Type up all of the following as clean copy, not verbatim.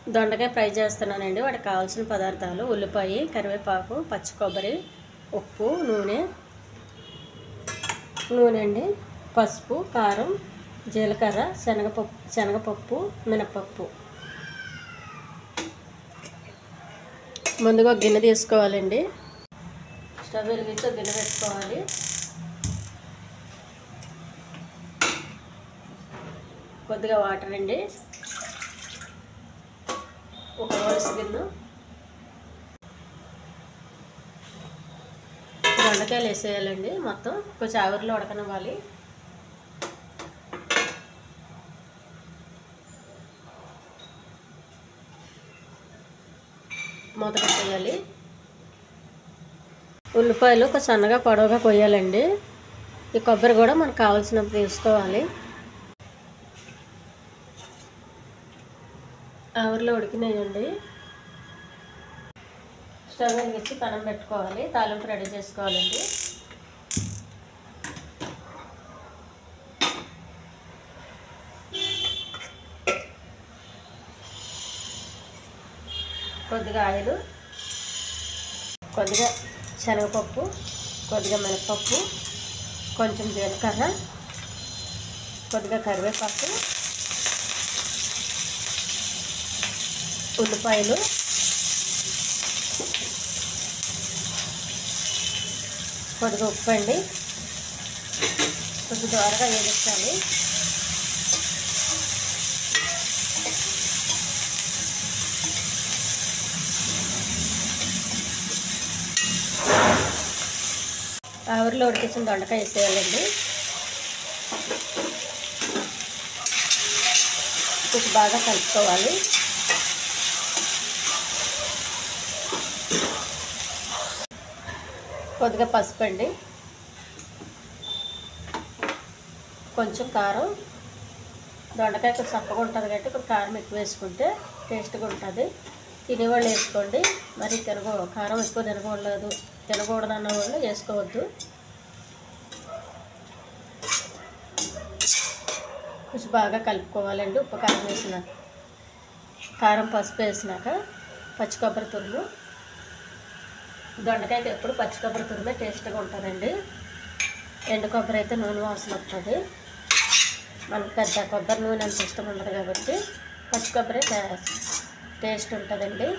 దొండకాయ ఫ్రై చేస్తున్నానండి. వాటికి కావాల్సిన పదార్థాలు: ఉల్లిపాయ, కరివేపాకు, పచ్చి కొబ్బరి, ఉప్పు, నూనె అండి, పసుపు, కారం, జీలకర్ర, శనగపప్పు, మినపప్పు. ముందుగా ఒక గిన్నె తీసుకోవాలండి. స్టవ్ వెలిగించి ఒక గిన్నె పెట్టుకోవాలి. కొద్దిగా వాటర్ అండి, ఒక వలస గిన్నె, దొండకాయలు వేసేయాలండి. మొత్తం కొంచెం ఆవిరిలో ఉడకనివ్వాలి. మూత పెట్టేయాలి. ఉల్లిపాయలు ఒక సన్నగా పొడవుగా కొయ్యాలండి. ఈ కొబ్బరి కూడా మనకు కావాల్సినప్పుడు తీసుకోవాలి. ఆవిరిలో ఉడికినాయండి. స్టవ్ వెలిగించి పెనం పెట్టుకోవాలి. తాలింపు రెడీ చేసుకోవాలండి. కొద్దిగా ఆయిల్, కొద్దిగా శనగపప్పు, కొద్దిగా మినపప్పు, కొంచెం జీలకర్ర, కొద్దిగా కరివేపాకు, ఉల్లిపాయలు, కొద్దిగా ఉప్పు అండి. కొంచెం దోరగా వేయించాలి. ఆవిరిలో ఉడికించిన దొండకాయ వేసేయాలండి. కొంచెం బాగా కలుపుకోవాలి. కొద్దిగా పసుపు అండి, కొంచెం కారం. దొండకాయ కొంచెం చప్పగా ఉంటుంది కాబట్టి ఇప్పుడు కారం ఎక్కువ వేసుకుంటే టేస్ట్గా ఉంటుంది. తినేవాళ్ళు వేసుకోండి. మరి కారం ఎక్కువ తినకూడదు అన్న వాళ్ళు వేసుకోవద్దు. కొంచెం బాగా కలుపుకోవాలండి. ఉప్పు, కారం వేసినాక, కారం, పసుపు వేసినాక పచ్చి కొబ్బరి తురుము. దొండకాయకి ఎప్పుడు పచ్చి కొబ్బరి తురుమే టేస్ట్గా ఉంటుందండి. ఎండు కొబ్బరి అయితే నూనె వాసన వస్తుంది. మనకు పెద్ద కొబ్బరి నూనె అంత ఇష్టం ఉండదు కాబట్టి పచ్చి కొబ్బరి టేస్ట్ ఉంటుందండి.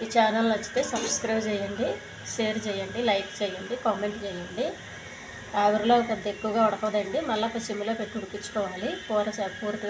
ఈ ఛానల్ నచ్చితే సబ్స్క్రైబ్ చేయండి, షేర్ చేయండి, లైక్ చేయండి, కామెంట్ చేయండి. ఆవిరిలో కొద్దిగా ఎక్కువగా ఉడకదండి. మళ్ళీ ఒక సిమ్లో పెట్టి ఉడికించుకోవాలి. కూర పూర్తిగా